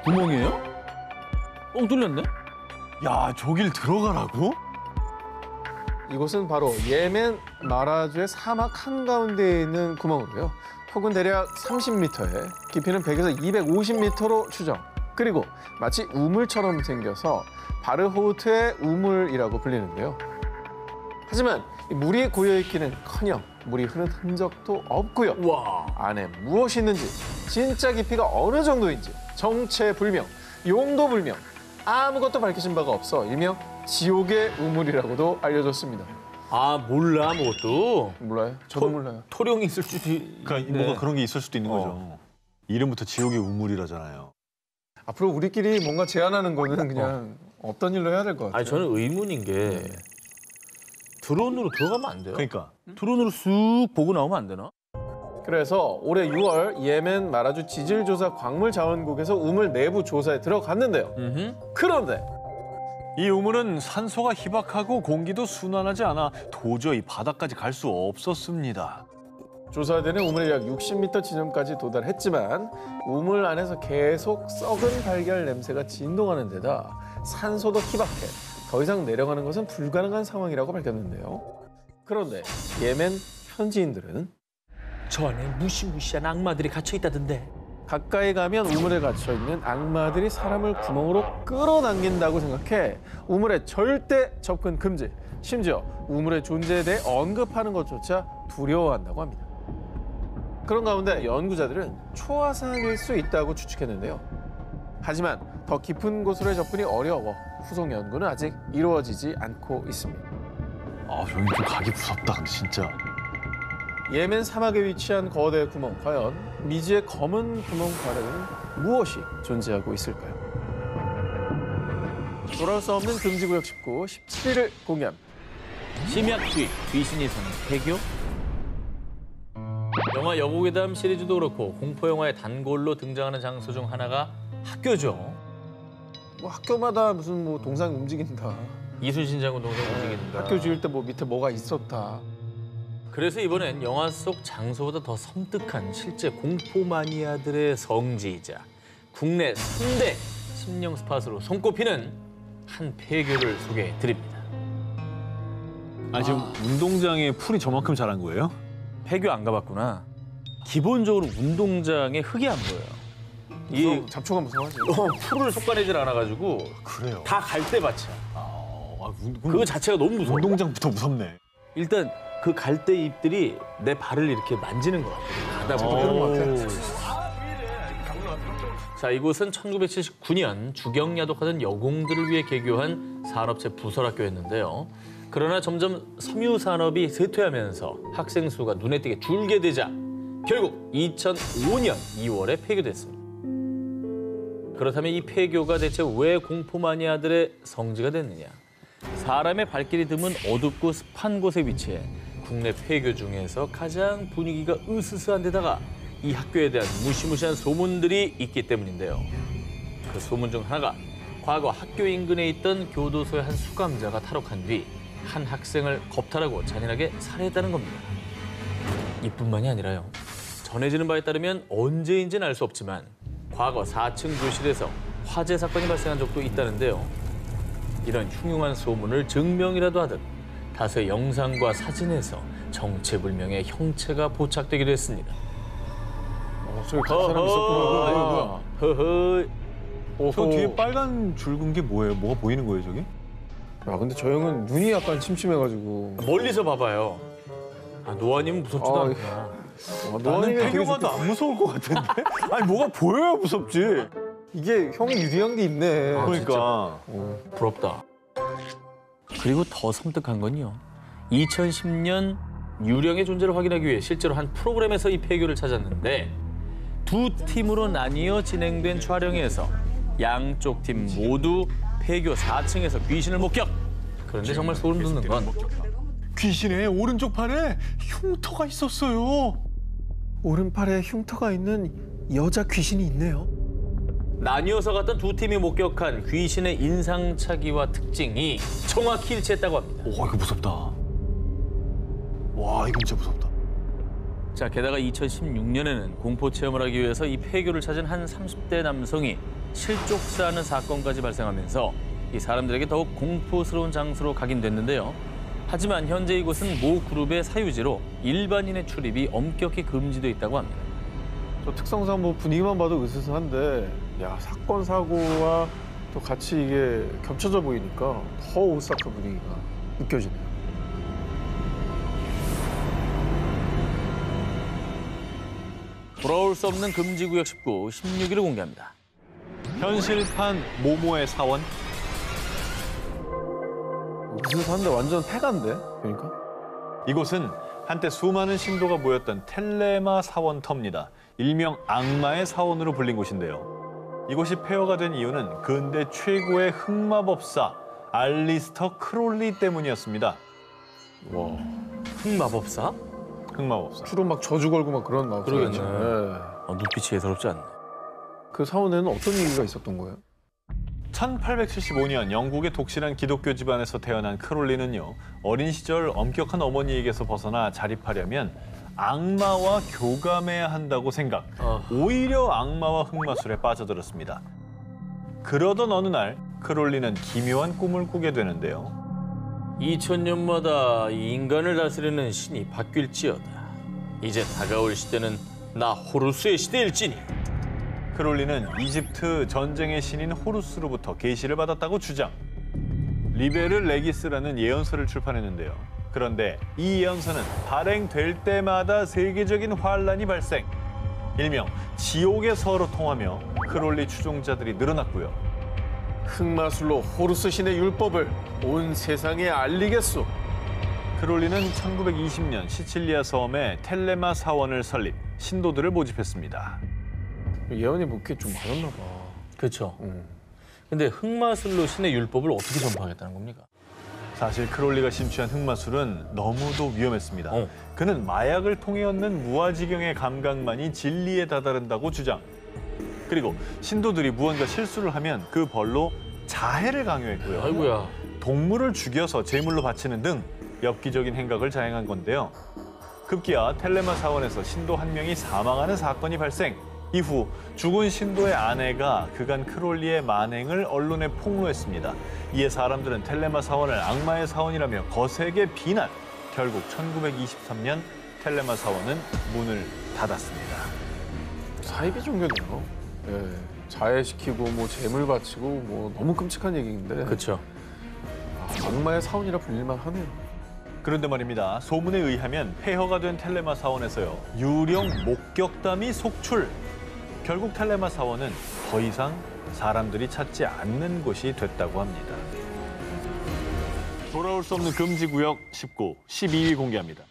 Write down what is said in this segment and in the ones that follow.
구멍이에요? 뻥 뚫렸네? 야, 저길 들어가라고? 이곳은 바로 예멘 마라주의 사막 한가운데에 있는 구멍으로요. 폭은 대략 30m에 깊이는 100에서 250m로 추정. 그리고 마치 우물처럼 생겨서 바르호우트의 우물이라고 불리는데요. 하지만 이 물이 고여있기는커녕 물이 흐른 흔적도 없고요. 와. 안에 무엇이 있는지, 진짜 깊이가 어느 정도인지 정체불명, 용도불명, 아무것도 밝혀진 바가 없어 일명 지옥의 우물이라고도 알려졌습니다. 아, 몰라, 아무것도. 몰라요? 저도 몰라요. 토룡이 있을 수도 그러니까 뭐가 그런 게 있을 수도 있는 거죠. 이름부터 지옥의 우물이라잖아요. 앞으로 우리끼리 뭔가 제안하는 거는 그냥 없던 일로 해야 될 것 같아요. 아니, 저는 의문인 게 드론으로 들어가면 안 돼요? 그러니까. 드론으로 쑥 보고 나오면 안 되나? 그래서 올해 6월 예멘 마라주 지질조사 광물자원국에서 우물 내부 조사에 들어갔는데요. 그런데 이 우물은 산소가 희박하고 공기도 순환하지 않아 도저히 바닥까지 갈 수 없었습니다. 조사대는 우물의 약 60m 지점까지 도달했지만 우물 안에서 계속 썩은 달걀 냄새가 진동하는 데다 산소도 희박해 더 이상 내려가는 것은 불가능한 상황이라고 밝혔는데요. 그런데 예멘 현지인들은 저 안에 무시무시한 악마들이 갇혀 있다던데. 가까이 가면 우물에 갇혀있는 악마들이 사람을 구멍으로 끌어당긴다고 생각해 우물에 절대 접근 금지, 심지어 우물의 존재에 대해 언급하는 것조차 두려워한다고 합니다. 그런 가운데 연구자들은 초화산일 수 있다고 추측했는데요. 하지만 더 깊은 곳으로의 접근이 어려워 후속 연구는 아직 이루어지지 않고 있습니다. 아, 저기 좀 가기 무섭다, 근데 진짜. 예멘 사막에 위치한 거대 구멍, 과연 미지의 검은 구멍 가래는 무엇이 존재하고 있을까요? 돌아올 수 없는 금지구역 19, 17일을 공개합니다. 심약귀, 귀신이 사는 폐교? 영화 여고괴담 시리즈도 그렇고 공포 영화의 단골로 등장하는 장소 중 하나가 학교죠. 뭐 학교마다 무슨 뭐 동상 움직인다. 이순신 장군 동상 움직인다. 학교 지을 때 뭐 밑에 뭐가 있었다. 그래서 이번엔 영화 속 장소보다 더 섬뜩한 실제 공포 마니아들의 성지이자 국내 3대 심령 스팟으로 손꼽히는 한 폐교를 소개해 드립니다. 아, 지금 운동장에 풀이 저만큼 자란 거예요? 폐교 안 가봤구나. 기본적으로 운동장에 흙이 안 보여요. 이 잡초가 무서워하지. 풀을 솎아내질 않아가지고 그래요. 다 갈대밭이야. 그 그거 자체가 너무 무서워. 운동장부터 무섭네. 일단 그 갈대 잎들이 내 발을 이렇게 만지는 것 같아. 가다 보면. 그런 것 같아. 자, 이곳은 1979년 주경야독하던 여공들을 위해 개교한 산업체 부설학교였는데요. 그러나 점점 섬유 산업이 쇠퇴하면서 학생 수가 눈에 띄게 줄게 되자 결국 2005년 2월에 폐교됐습니다. 그렇다면 이 폐교가 대체 왜 공포 마니아들의 성지가 됐느냐? 사람의 발길이 드문 어둡고 습한 곳에 위치해 국내 폐교 중에서 가장 분위기가 으스스한 데다가 이 학교에 대한 무시무시한 소문들이 있기 때문인데요. 그 소문 중 하나가 과거 학교 인근에 있던 교도소의 한 수감자가 탈옥한 뒤 한 학생을 겁탈하고 잔인하게 살해했다는 겁니다. 이뿐만이 아니라요. 전해지는 바에 따르면 언제인지는 알 수 없지만 과거 4층 교실에서 화재 사건이 발생한 적도 있다는데요. 이런 흉흉한 소문을 증명이라도 하듯 다수의 영상과 사진에서 정체불명의 형체가 포착되기도 했습니다. 저기 간 사람 있었구나. 뭐야. 허허. 저 뒤에 빨간 줄근 게 뭐예요? 뭐가 보이는 거예요, 저기? 야, 근데 저 형은 눈이 약간 침침해가지고. 멀리서 봐봐요. 아, 노아님은 무섭지도 아, 않구나. 나는 폐교가도 안 무서울 것 같은데? 아니, 뭐가 보여야 무섭지. 이게 형이 유리한 게 있네. 그러니까. 부럽다. 그리고 더 섬뜩한 건요. 2010년 유령의 존재를 확인하기 위해 실제로 한 프로그램에서 이 폐교를 찾았는데 두 팀으로 나뉘어 진행된 촬영에서 양쪽 팀 모두 폐교 4층에서 귀신을 목격. 그런데 정말 소름 돋는 건 귀신의 오른쪽 팔에 흉터가 있었어요. 오른팔에 흉터가 있는 여자 귀신이 있네요. 나뉘어서 갔던 두 팀이 목격한 귀신의 인상착의와 특징이 정확히 일치했다고 합니다. 와, 이거 무섭다. 와, 이거 진짜 무섭다. 자, 게다가 2016년에는 공포 체험을 하기 위해서 이 폐교를 찾은 한 30대 남성이 실족사하는 사건까지 발생하면서 이 사람들에게 더욱 공포스러운 장소로 각인됐는데요. 하지만 현재 이곳은 모 그룹의 사유지로 일반인의 출입이 엄격히 금지돼 있다고 합니다. 저 특성상 뭐 분위기만 봐도 으스스한데 야 사건 사고와 또 같이 이게 겹쳐져 보이니까 더 오사카 분위기가 느껴지네요. 돌아올 수 없는 금지구역 19, 16일을 공개합니다. 현실판 모모의 사원. 으스스한데 완전 폐가인데 그러니까. 이곳은 한때 수많은 신도가 모였던 텔레마 사원터입니다. 일명 악마의 사원으로 불린 곳인데요. 이곳이 폐허가 된 이유는 근대 최고의 흑마법사 알리스터 크롤리 때문이었습니다. 와 흑마법사? 흑마법사. 주로 막 저주 걸고 막 그런 마법. 그러겠네. 눈빛이 예사롭지 않네. 그 사원에는 어떤 얘기가 있었던 거예요? 1875년 영국의 독실한 기독교 집안에서 태어난 크롤리는요. 어린 시절 엄격한 어머니에게서 벗어나 자립하려면 악마와 교감해야 한다고 생각. 오히려 악마와 흑마술에 빠져들었습니다. 그러던 어느 날 크롤리는 기묘한 꿈을 꾸게 되는데요. 2000년마다 이 인간을 다스리는 신이 바뀔지어다. 이제 다가올 시대는 나 호루스의 시대일지니. 크롤리는 이집트 전쟁의 신인 호루스로부터 계시를 받았다고 주장. 리베르 레기스라는 예언서를 출판했는데요. 그런데 이 예언서는 발행될 때마다 세계적인 환란이 발생. 일명 지옥의 서로 통하며 크롤리 추종자들이 늘어났고요. 흑마술로 호루스 신의 율법을 온 세상에 알리겠소. 크롤리는 1920년 시칠리아 섬에 텔레마 사원을 설립, 신도들을 모집했습니다. 예언이 묻기 좀 맞았나 봐. 그렇죠. 근데 흑마술로 신의 율법을 어떻게 전파하겠다는 겁니까? 사실 크롤리가 심취한 흑마술은 너무도 위험했습니다. 어. 그는 마약을 통해 얻는 무아지경의 감각만이 진리에 다다른다고 주장. 그리고 신도들이 무언가 실수를 하면 그 벌로 자해를 강요했고요. 아이고야. 동물을 죽여서 제물로 바치는 등 엽기적인 행각을 자행한 건데요. 급기야 텔레마 사원에서 신도 한 명이 사망하는 사건이 발생. 이후 죽은 신도의 아내가 그간 크롤리의 만행을 언론에 폭로했습니다. 이에 사람들은 텔레마 사원을 악마의 사원이라며 거세게 비난. 결국 1923년 텔레마 사원은 문을 닫았습니다. 사이비 종교네요. 예, 자해시키고 뭐 재물 바치고 뭐 너무 끔찍한 얘기인데 그렇죠. 악마의 사원이라 불릴만 하네요. 그런데 말입니다. 소문에 의하면 폐허가 된 텔레마 사원에서요. 유령 목격담이 속출. 결국 텔레마 사원은 더 이상 사람들이 찾지 않는 곳이 됐다고 합니다. 돌아올 수 없는 금지구역 19, 12위 공개합니다.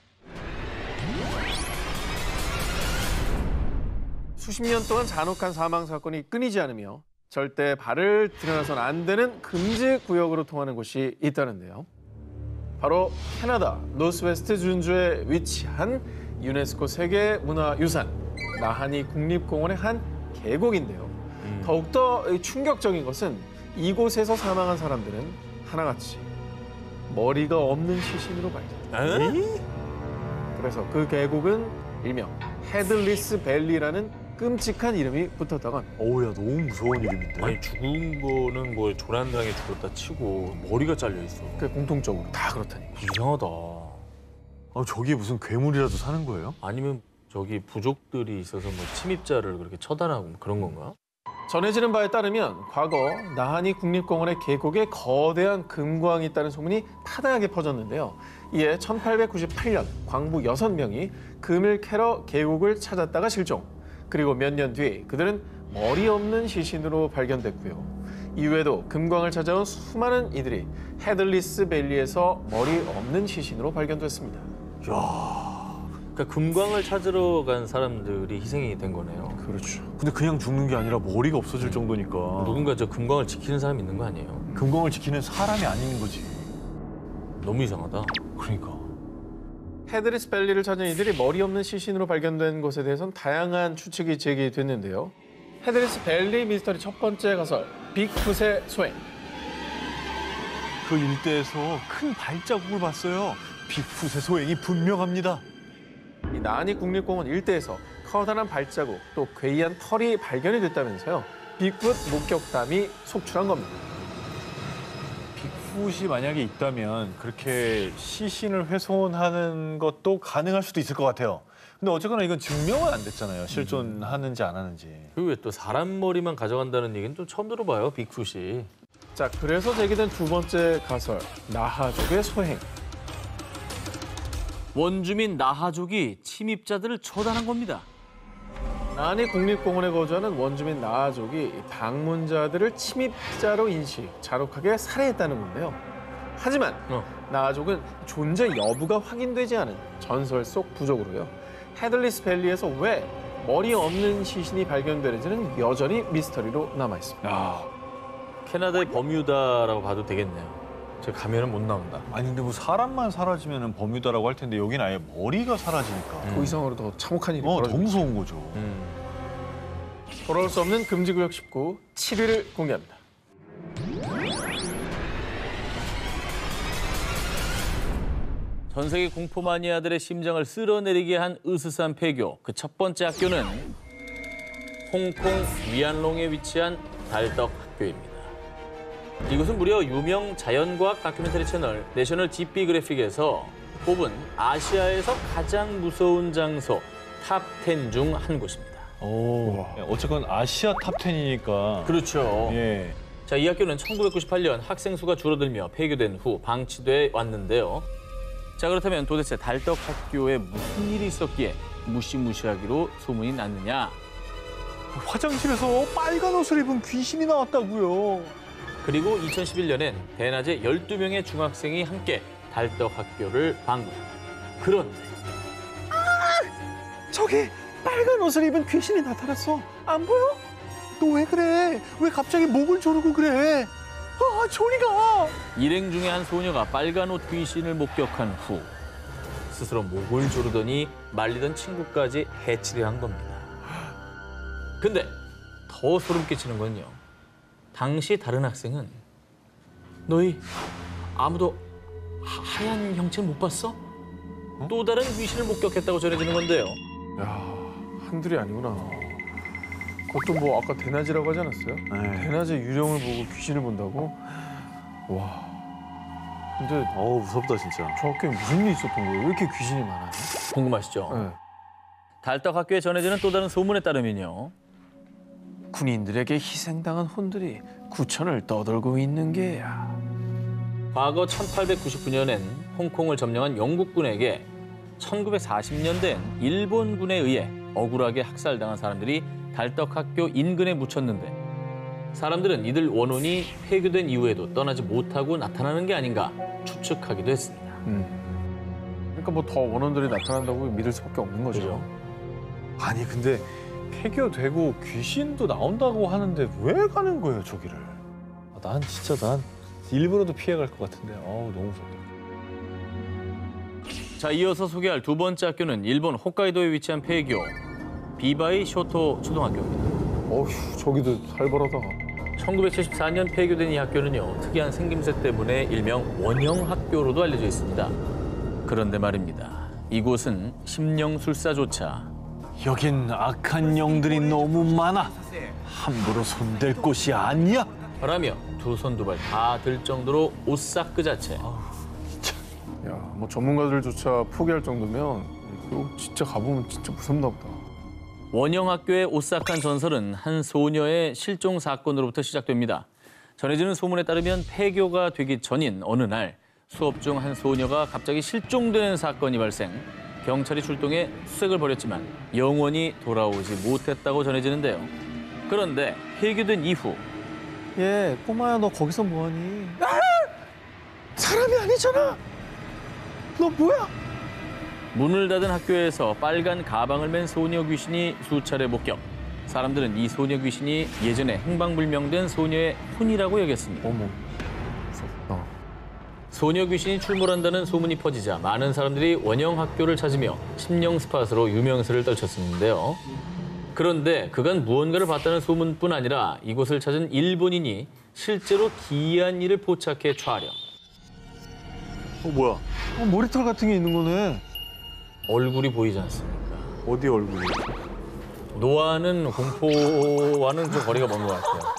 수십 년 동안 잔혹한 사망 사건이 끊이지 않으며 절대 발을 들여놔서는 안 되는 금지 구역으로 통하는 곳이 있다는데요. 바로 캐나다 노스웨스트 준주에 위치한 유네스코 세계문화유산 나하니 국립공원의 한 계곡인데요. 더욱더 충격적인 것은 이곳에서 사망한 사람들은 하나같이 머리가 없는 시신으로 발견됩니다. 그래서 그 계곡은 일명 헤들리스 밸리라는 끔찍한 이름이 붙었다고 합니다. 어우야, 너무 무서운 이름인데. 아니 죽은 거는 뭐 조난당해 죽었다 치고 머리가 잘려 있어. 그 공통적으로 다 그렇다니까. 이상하다. 저기에 무슨 괴물이라도 사는 거예요? 아니면 저기 부족들이 있어서 뭐 침입자를 그렇게 처단하고 뭐 그런 건가? 전해지는 바에 따르면 과거 나하니 국립공원의 계곡에 거대한 금광이 있다는 소문이 타당하게 퍼졌는데요. 이에 1898년 광부 6명이 금을 캐러 계곡을 찾았다가 실종. 그리고 몇 년 뒤 그들은 머리 없는 시신으로 발견됐고요. 이후에도 금광을 찾아온 수많은 이들이 헤들리스 밸리에서 머리 없는 시신으로 발견됐습니다. 그러니까 금광을 찾으러 간 사람들이 희생이 된 거네요. 그렇죠. 근데 그냥 죽는 게 아니라 머리가 없어질 정도니까. 누군가 저 금광을 지키는 사람이 있는 거 아니에요? 금광을 지키는 사람이 아닌 거지. 너무 이상하다. 그러니까. 헤드리스 밸리를 찾은 이들이 머리 없는 시신으로 발견된 것에 대해서는 다양한 추측이 제기됐는데요. 헤드리스 밸리 미스터리 첫 번째 가설, 빅풋의 소행. 그 일대에서 큰 발자국을 봤어요. 빅풋의 소행이 분명합니다. 이 나하니 국립공원 일대에서 커다란 발자국 또 괴이한 털이 발견이 됐다면서요. 빅풋 목격담이 속출한 겁니다. 빅풋이 만약에 있다면 그렇게 시신을 훼손하는 것도 가능할 수도 있을 것 같아요. 근데 어쨌거나 이건 증명은 안 됐잖아요. 실존하는지 안 하는지. 그리고 왜 또 사람 머리만 가져간다는 얘기는 좀 처음 들어봐요, 빅풋이. 자, 그래서 제기된 두 번째 가설, 나하족의 소행. 원주민 나하족이 침입자들을 처단한 겁니다. 난이 국립공원에 거주하는 원주민 나하족이 방문자들을 침입자로 인식, 잔혹하게 살해했다는 건데요. 하지만 나하족은 존재 여부가 확인되지 않은 전설 속 부족으로요. 헤들리스 밸리에서 왜 머리 없는 시신이 발견되는지는 여전히 미스터리로 남아 있습니다. 캐나다의 버뮤다라고 봐도 되겠네요. 제가 가면은 못 나온다. 아니 근데 뭐 사람만 사라지면 버뮤다라고 할 텐데 여기는 아예 머리가 사라지니까. 그 이상으로 더 참혹한 일이 더 벌어지고 무서운 거죠. 돌아올 수 없는 금지구역 19, 7위를 공개합니다. 전 세계 공포 마니아들의 심장을 쓸어내리게 한 으스스한 폐교. 그 첫 번째 학교는 홍콩 위안롱에 위치한 달떡 학교입니다. 이곳은 무려 유명 자연과학 다큐멘터리 채널 내셔널 지오그래픽에서 뽑은 아시아에서 가장 무서운 장소 탑 10 중 한 곳입니다. 오. 어쨌건 아시아 탑 10이니까. 그렇죠. 예. 자, 이 학교는 1998년 학생 수가 줄어들며 폐교된 후 방치돼 왔는데요. 자, 그렇다면 도대체 달떡 학교에 무슨 일이 있었기에 무시무시하기로 소문이 났느냐? 화장실에서 빨간 옷을 입은 귀신이 나왔다고요. 그리고 2011년엔 대낮에 12명의 중학생이 함께 달떡 학교를 방문. 그런데 저기 빨간 옷을 입은 귀신이 나타났어. 안 보여? 너 왜 그래? 왜 갑자기 목을 조르고 그래? 아, 저리 가! 일행 중에 한 소녀가 빨간 옷 귀신을 목격한 후 스스로 목을 조르더니 말리던 친구까지 해치려 한 겁니다. 근데 더 소름 끼치는 건요. 당시 다른 학생은 너희 아무도 하얀 형체 못 봤어? 또 다른 귀신을 목격했다고 전해지는 건데요. 야, 한둘이 아니구나. 그것도 뭐 아까 대낮이라고 하지 않았어요? 네. 대낮에 유령을 보고 귀신을 본다고? 와. 근데 어우 무섭다 진짜. 저 학교에 무슨 일이 있었던 거예요? 왜 이렇게 귀신이 많아요? 궁금하시죠? 네. 달떡 학교에 전해지는 또 다른 소문에 따르면요. 군인들에게 희생당한 혼들이 구천을 떠돌고 있는 게야. 과거 1899년엔 홍콩을 점령한 영국군에게 1940년대엔 일본군에 의해 억울하게 학살당한 사람들이 달떡학교 인근에 묻혔는데 사람들은 이들 원혼이 폐교된 이후에도 떠나지 못하고 나타나는 게 아닌가 추측하기도 했습니다. 그러니까 뭐 더 원혼들이 나타난다고 믿을 수밖에 없는 거죠. 그죠? 아니 근데 폐교되고 귀신도 나온다고 하는데 왜 가는 거예요 저기를? 난 진짜 난 일부러도 피해갈 것 같은데 어우 너무 무섭다. 자, 이어서 소개할 두 번째 학교는 일본 홋카이도에 위치한 폐교 비바이 쇼토 초등학교입니다. 어휴, 저기도 살벌하다. 1974년 폐교된 이 학교는요, 특이한 생김새 때문에 일명 원형학교로도 알려져 있습니다. 그런데 말입니다. 이곳은 심령술사조차 여긴 악한 영들이 너무 많아. 함부로 손댈 곳이 아니야. 라며 두 손 두 발 다 들 정도로 오싹 그 자체. 야, 뭐 전문가들조차 포기할 정도면 이거 진짜 가보면 진짜 무섭나 보다. 원형학교의 오싹한 전설은 한 소녀의 실종 사건으로부터 시작됩니다. 전해지는 소문에 따르면 폐교가 되기 전인 어느 날 수업 중 한 소녀가 갑자기 실종되는 사건이 발생. 경찰이 출동해 수색을 벌였지만 영원히 돌아오지 못했다고 전해지는데요. 그런데 폐교된 이후 예, 꼬마야 너 거기서 뭐하니? 아! 사람이 아니잖아. 너 뭐야? 문을 닫은 학교에서 빨간 가방을 맨 소녀 귀신이 수차례 목격. 사람들은 이 소녀 귀신이 예전에 행방불명된 소녀의 혼이라고 여겼습니다. 어머, 무섭다. 소녀 귀신이 출몰한다는 소문이 퍼지자 많은 사람들이 원형 학교를 찾으며 심령 스팟으로 유명세를 떨쳤었는데요. 그런데 그간 무언가를 봤다는 소문뿐 아니라 이곳을 찾은 일본인이 실제로 기이한 일을 포착해 촬영. 뭐야? 머리털 같은 게 있는 거네. 얼굴이 보이지 않습니까? 어디 얼굴이? 노아는 공포와는 좀 거리가 먼 것 같아요.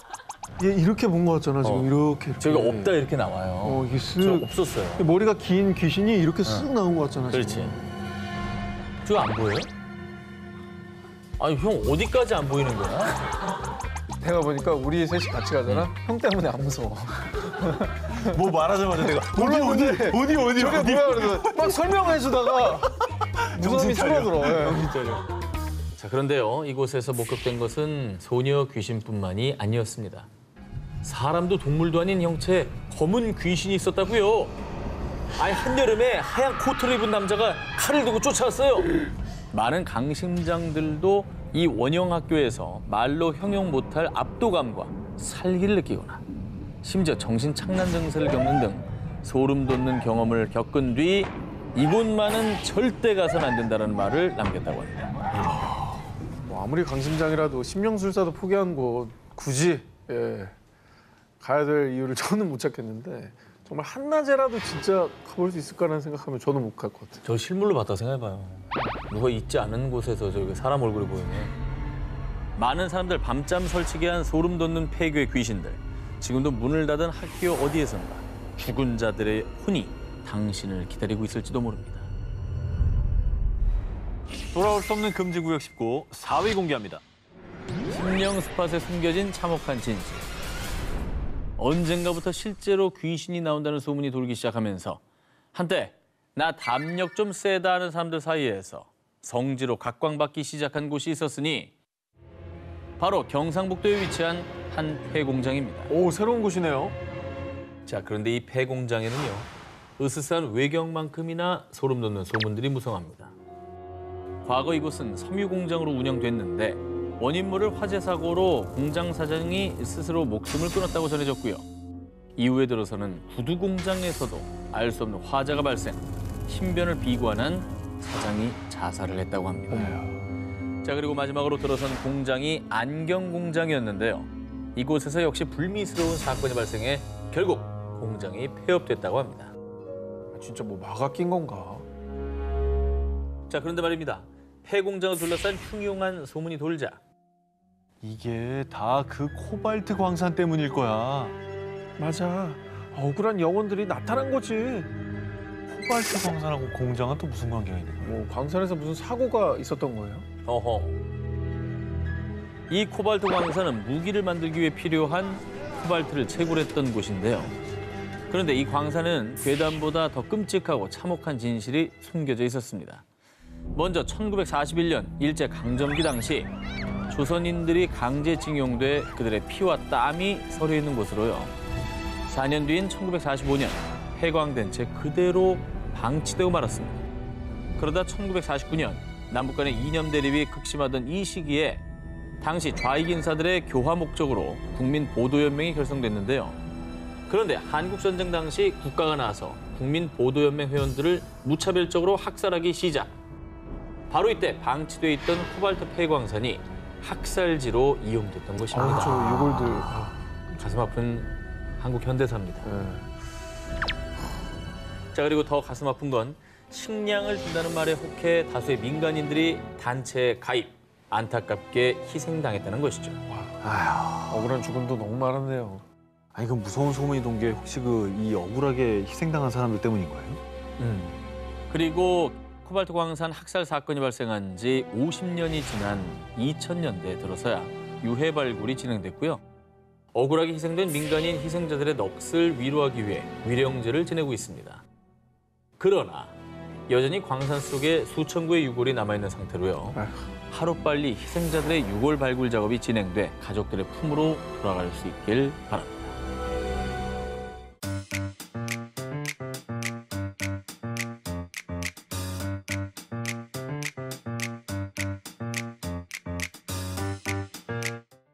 얘 이렇게 본 것 같잖아 지금 이렇게. 저기 없다 이렇게 나와요. 이게 저 쓱 없었어요. 머리가 긴 귀신이 이렇게 쓱 나온 것 같잖아. 그렇지. 지금. 저거 안 보여요? 아니 형 어디까지 안 보이는 거야? 내가 보니까 우리 셋이 같이 가잖아. 형 때문에 안 무서워. 뭐 말하자마자 내가 몰랐는데 어디 저게 뭐야 그래서 막 설명해주다가 무서움이 줄어들어. 예. 자, 그런데요, 이곳에서 목격된 것은 소녀 귀신뿐만이 아니었습니다. 사람도 동물도 아닌 형체의 검은 귀신이 있었다고요. 아니 한여름에 하얀 코트를 입은 남자가 칼을 들고 쫓아왔어요. 많은 강심장들도 이 원형학교에서 말로 형용 못할 압도감과 살기를 느끼거나 심지어 정신착란 증세를 겪는 등 소름 돋는 경험을 겪은 뒤 이곳만은 절대 가서는 안 된다는 말을 남겼다고 합니다. 뭐 아무리 강심장이라도 신명술사도 포기한 곳 굳이 가야 될 이유를 저는 못 찾겠는데 정말 한낮에라도 진짜 가볼 수 있을까라는 생각하면 저는 못 갈 것 같아요. 저 실물로 봤다고 생각해봐요. 누가 있지 않은 곳에서 저기 사람 얼굴이 보이면. 많은 사람들 밤잠 설치게 한 소름 돋는 폐교의 귀신들. 지금도 문을 닫은 학교 어디에선가 죽은 자들의 혼이 당신을 기다리고 있을지도 모릅니다. 돌아올 수 없는 금지구역 19 4위 공개합니다. 심령 스팟에 숨겨진 참혹한 진실. 언젠가부터 실제로 귀신이 나온다는 소문이 돌기 시작하면서 한때 나 담력 좀 세다 하는 사람들 사이에서 성지로 각광받기 시작한 곳이 있었으니 바로 경상북도에 위치한 한 폐공장입니다. 오 새로운 곳이네요. 자, 그런데 이 폐공장에는요, 으스스한 외경만큼이나 소름 돋는 소문들이 무성합니다. 과거 이곳은 섬유공장으로 운영됐는데 원인 모를 화재 사고로 공장 사장이 스스로 목숨을 끊었다고 전해졌고요. 이후에 들어서는 구두 공장에서도 알 수 없는 화재가 발생, 신변을 비관한 사장이 자살을 했다고 합니다. 자, 그리고 마지막으로 들어선 공장이 안경 공장이었는데요. 이곳에서 역시 불미스러운 사건이 발생해 결국 공장이 폐업됐다고 합니다. 진짜 뭐 마가 낀 건가? 자, 그런데 말입니다. 폐공장을 둘러싼 흉흉한 소문이 돌자 이게 다 그 코발트 광산 때문일 거야. 맞아. 억울한 영혼들이 나타난 거지. 코발트 광산하고 공장은 또 무슨 관계가 있는 거야? 뭐 광산에서 무슨 사고가 있었던 거예요? 어허. 이 코발트 광산은 무기를 만들기 위해 필요한 코발트를 채굴했던 곳인데요. 그런데 이 광산은 괴담보다 더 끔찍하고 참혹한 진실이 숨겨져 있었습니다. 먼저 1941년 일제강점기 당시 조선인들이 강제징용돼 그들의 피와 땀이 서려 있는 곳으로요. 4년 뒤인 1945년 폐광된 채 그대로 방치되고 말았습니다. 그러다 1949년 남북 간의 이념 대립이 극심하던 이 시기에 당시 좌익 인사들의 교화 목적으로 국민보도연맹이 결성됐는데요. 그런데 한국전쟁 당시 국가가 나서 국민보도연맹 회원들을 무차별적으로 학살하기 시작. 바로 이때 방치돼 있던 코발트 폐광산이 학살지로 이용됐던 것입니다. 저 유골들. 가슴 아픈 한국 현대사입니다. 네. 자, 그리고 더 가슴 아픈 건 식량을 준다는 말에 혹해 다수의 민간인들이 단체에 가입, 안타깝게 희생당했다는 것이죠. 억울한 죽음도 너무 많았네요. 아니 그 무서운 소문이 돈 게 혹시 그 이 억울하게 희생당한 사람들 때문인 거예요? 그리고 코발트 광산 학살 사건이 발생한 지 50년이 지난 2000년대에 들어서야 유해 발굴이 진행됐고요. 억울하게 희생된 민간인 희생자들의 넋을 위로하기 위해 위령제를 지내고 있습니다. 그러나 여전히 광산 속에 수천 구의 유골이 남아있는 상태로요. 하루빨리 희생자들의 유골 발굴 작업이 진행돼 가족들의 품으로 돌아갈 수 있길 바랍니다.